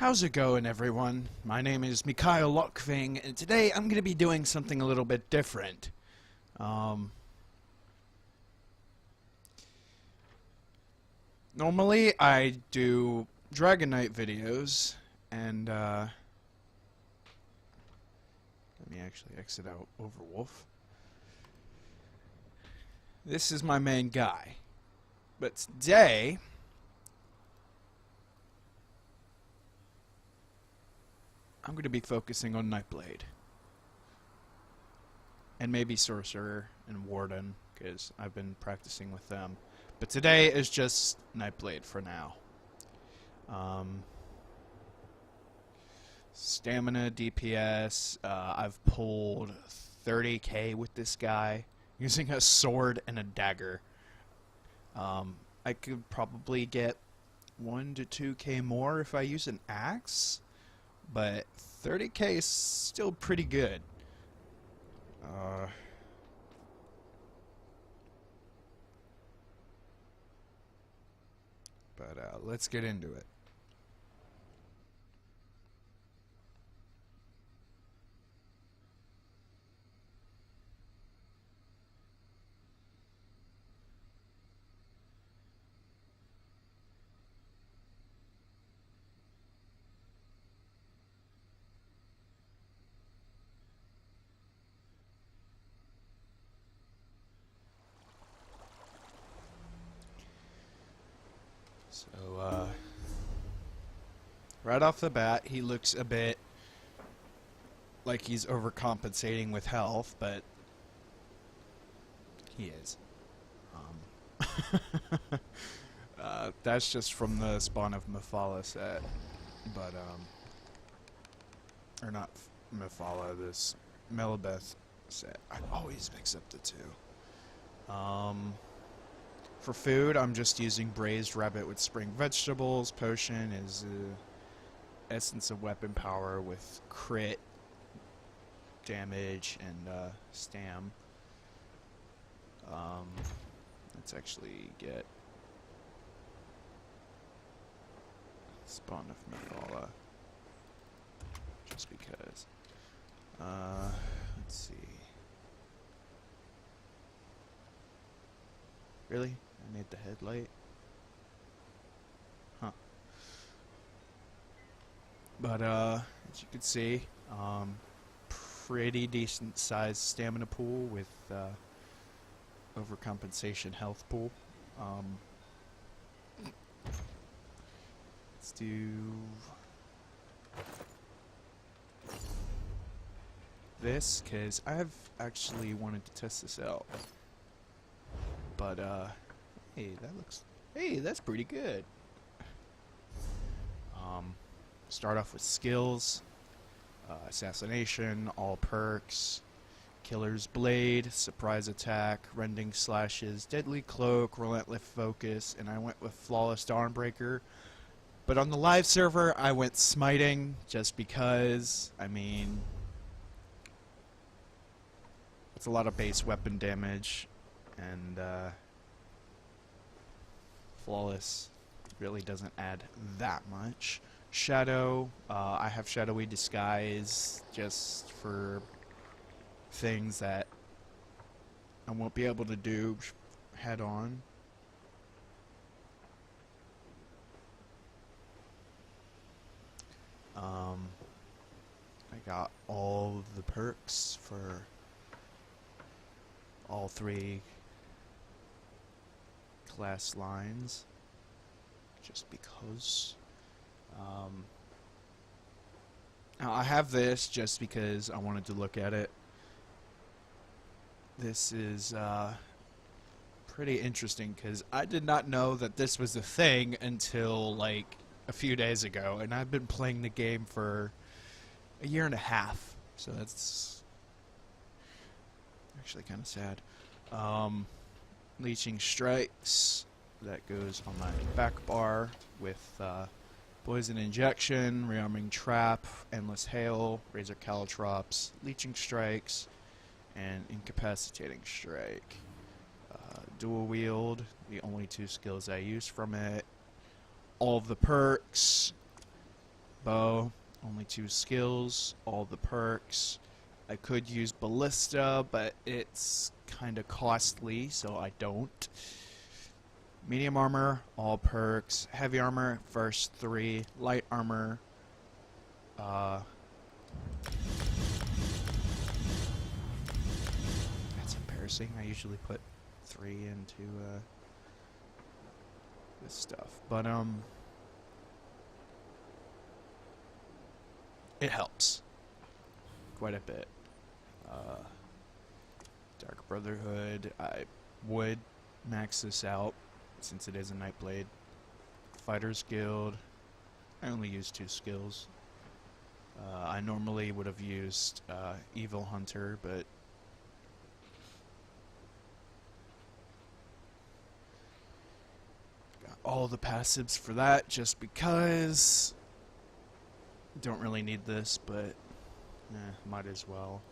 How's it going, everyone? My name is Mikhail Lokving, and today I'm going to be doing something a little bit different. Normally I do Dragon Knight videos, and let me actually exit out Overwolf. This is my main guy. But today I'm going to be focusing on Nightblade. And maybe Sorcerer and Warden, because I've been practicing with them. But today is just Nightblade for now. Stamina, DPS, I've pulled 30k with this guy, using a sword and a dagger. I could probably get 1 to 2k more if I use an axe, but 30k is still pretty good. Let's get into it. So, right off the bat, he looks a bit like he's overcompensating with health, but he is. That's just from the spawn of Mephala set, but, or not Mephala, this Melibeth set. I always mix up the two. For food, I'm just using braised rabbit with spring vegetables. Potion is essence of weapon power with crit damage and stam. Let's actually get spawn of Mephala, just because. Let's see. Really? I made the headlight? Huh. But, as you can see, pretty decent sized stamina pool with, overcompensation health pool. Let's do this, because I've actually wanted to test this out. But, hey, that's pretty good. Start off with skills, assassination, all perks, killer's blade, surprise attack, rending slashes, deadly cloak, relentless focus, and I went with flawless dawnbreaker. But on the live server, I went smiting, just because, I mean, it's a lot of base weapon damage, and, flawless really doesn't add that much. Shadow, I have shadowy disguise just for things that I won't be able to do head on. I got all the perks for all 3 class lines, just because. Now I have this just because I wanted to look at it. This is pretty interesting because I did not know that this was a thing until like a few days ago, and I've been playing the game for a year and a half, so that's actually kind of sad. Leeching strikes, that goes on my back bar with poison injection, rearming trap, endless hail, razor caltrops, leeching strikes, and incapacitating strike. Dual wield, the only 2 skills I use from it. All of the perks, bow, only 2 skills, all the perks. I could use ballista, but it's kind of costly, so I don't. Medium armor, all perks. Heavy armor, first 3. Light armor, that's embarrassing. I usually put 3 into this stuff, but it helps quite a bit. Dark Brotherhood, I would max this out since it is a Nightblade. Fighters Guild, I only use 2 skills. I normally would have used Evil Hunter, but got all the passives for that just because. Don't really need this, but might as well.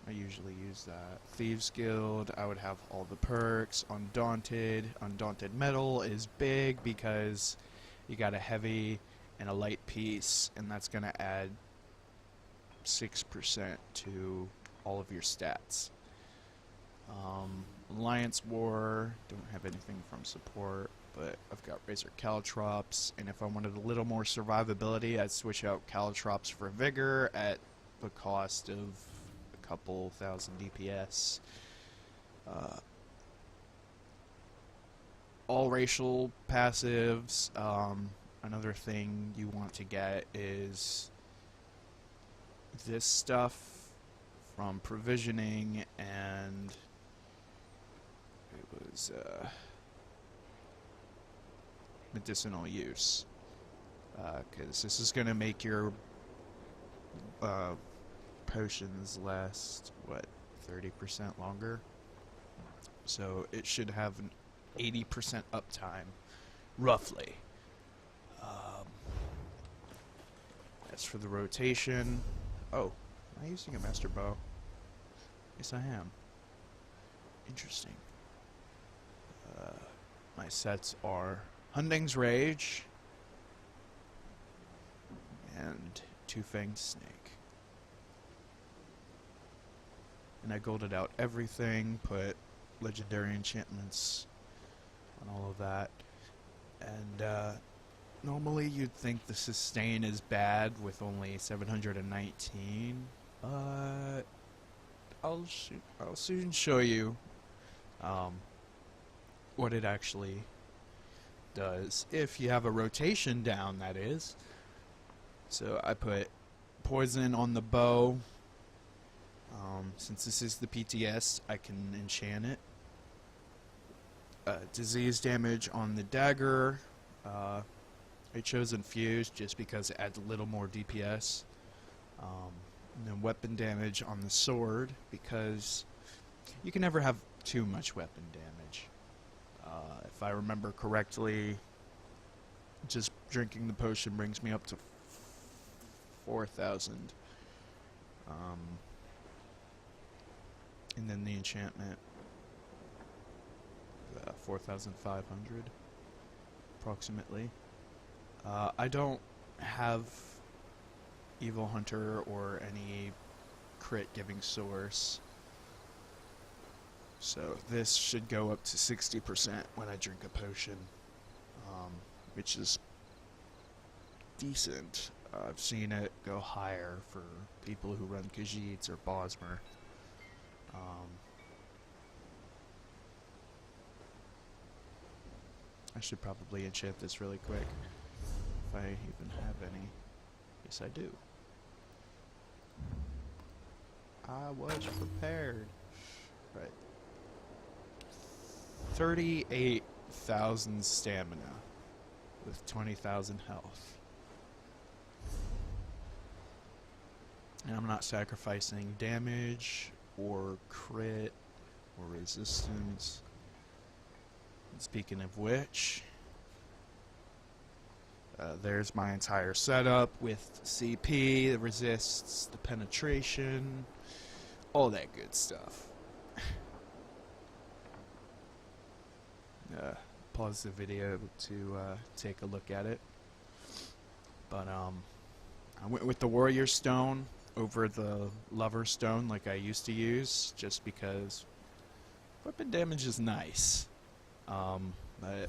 I usually use that. Thieves Guild, I would have all the perks. Undaunted. Undaunted Metal is big because you got a heavy and a light piece, and that's going to add 6% to all of your stats. Alliance War, don't have anything from support, but I've got Razor Caltrops, and if I wanted a little more survivability, I'd switch out Caltrops for Vigor at the cost of a couple thousand DPS. All racial passives. Another thing you want to get is this stuff from provisioning, and it was medicinal use, because this is going to make your potions last, what, 30% longer? So it should have an 80% uptime, roughly. As for the rotation, oh, am I using a master bow? Yes, I am. Interesting. My sets are Hunding's Rage and Two-Fanged Snake. And I golded out everything, put legendary enchantments on all of that. And normally you'd think the sustain is bad with only 719, but I'll soon show you what it actually does. If you have a rotation down, that is. So I put poison on the bow. Since this is the PTS, I can enchant it. Disease damage on the dagger. I chose Infuse just because it adds a little more DPS. And then weapon damage on the sword, because you can never have too much weapon damage. If I remember correctly, just drinking the potion brings me up to 4,000. And then the enchantment, 4,500 approximately. I don't have Evil Hunter or any crit giving source, so this should go up to 60% when I drink a potion, which is decent. I've seen it go higher for people who run Khajiits or Bosmer. I should probably enchant this really quick, if I even have any. Yes, I do. I was prepared. Right. 38,000 stamina with 20,000 health. And I'm not sacrificing damage or crit or resistance. And speaking of which, there's my entire setup with CP, the resists, the penetration, all that good stuff. Pause the video to take a look at it. But I went with the Warrior Stone over the Lover Stone like I used to use, just because weapon damage is nice. But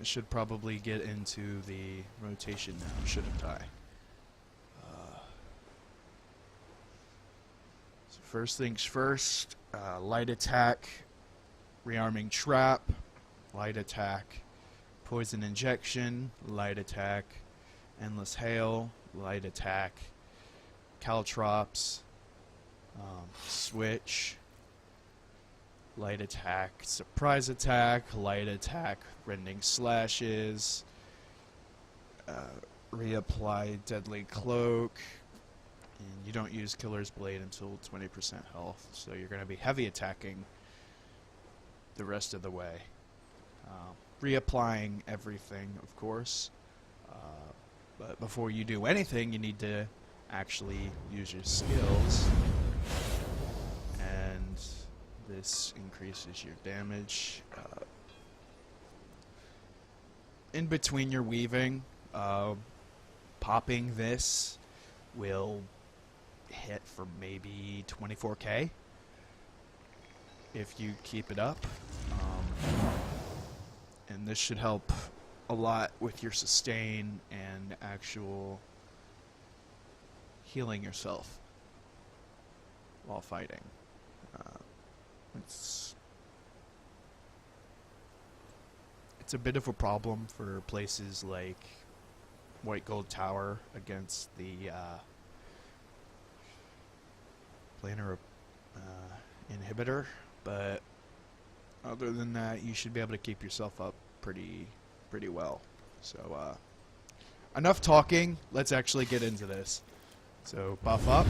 I should probably get into the rotation now, shouldn't I? So first things first, light attack, rearming trap, light attack, poison injection, light attack, endless hail, light attack, caltrops, switch, light attack, surprise attack, light attack, rending slashes, reapply deadly cloak, and you don't use killer's blade until 20% health, so you're going to be heavy attacking the rest of the way. Reapplying everything, of course, but before you do anything you need to actually use your skills, and this increases your damage. In between your weaving, popping this will hit for maybe 24k if you keep it up. And this should help a lot with your sustain and actual healing yourself while fighting. It's a bit of a problem for places like White Gold Tower against the planar inhibitor, but other than that, you should be able to keep yourself up pretty well. So, enough talking. Let's actually get into this. So, buff up.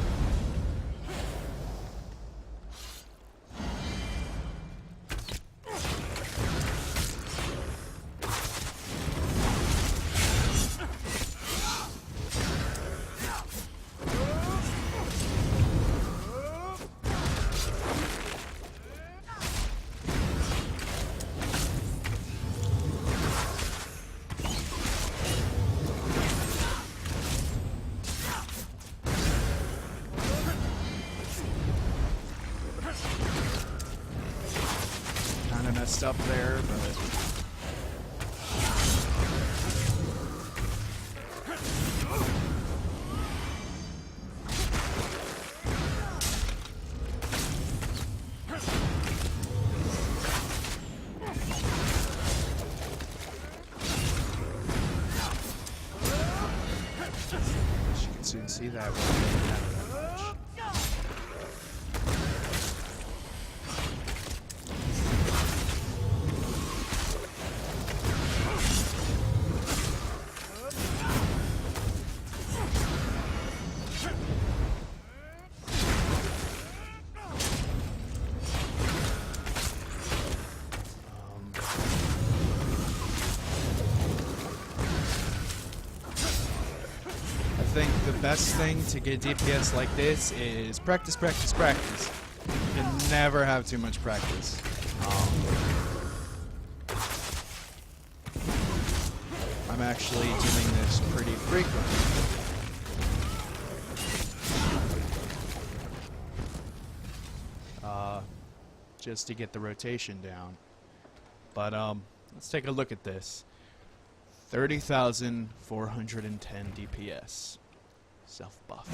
Messed up there, but as you can soon see that won't really matter that much. I think the best thing to get DPS like this is practice, practice, practice. You can never have too much practice. I'm actually doing this pretty frequently. Just to get the rotation down. But let's take a look at this. 30,410 DPS. Self-buff.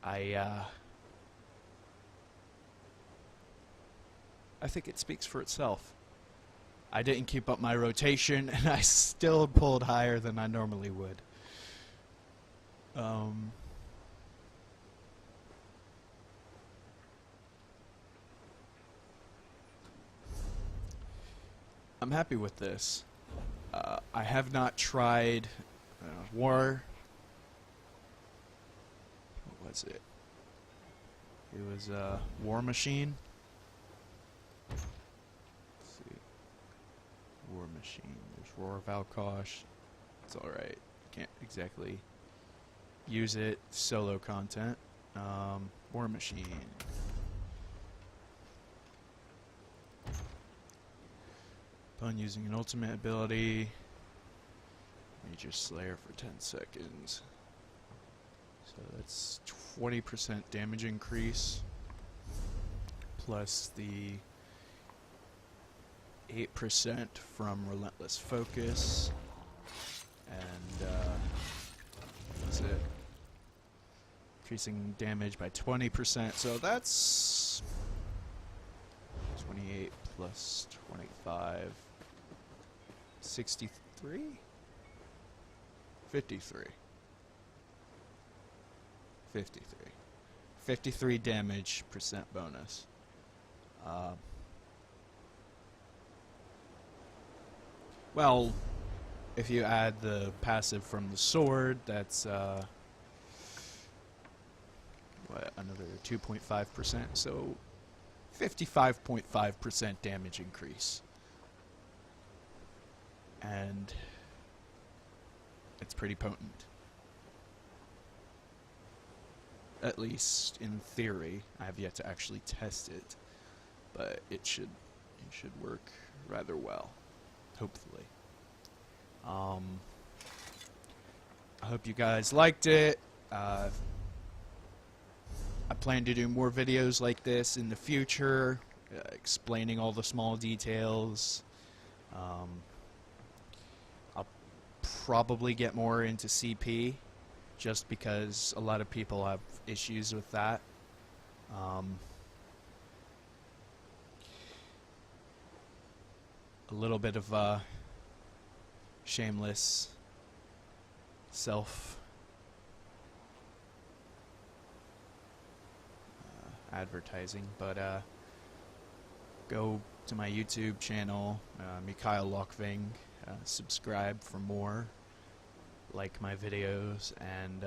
I think it speaks for itself. I didn't keep up my rotation, and I still pulled higher than I normally would. I'm happy with this. I have not tried War. What was it? It was War Machine. Let's see. War Machine. There's Roar Valkosh. It's alright. Can't exactly use it. Solo content. War Machine. Upon using an ultimate ability, Major Slayer for 10 seconds. So that's 20% damage increase, plus the 8% from Relentless Focus, and that's it. Increasing damage by 20%, so that's 28 plus 25, 63? 53. 53. 53 damage percent bonus. Well, if you add the passive from the sword, that's what, another 2.5%, so 55.5% damage increase. And it's pretty potent. At least in theory. I have yet to actually test it, but it should work rather well, hopefully. I hope you guys liked it. I plan to do more videos like this in the future, explaining all the small details. I'll probably get more into CP, just because a lot of people have issues with that. A little bit of shameless self advertising, but go to my YouTube channel, Mikhail Lokving, subscribe for more, like my videos, and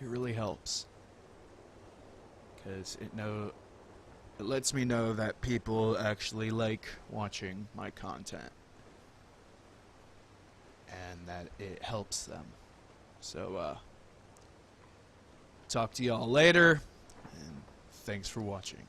it really helps, because it lets me know that people actually like watching my content, and that it helps them. So, talk to y'all later, and thanks for watching.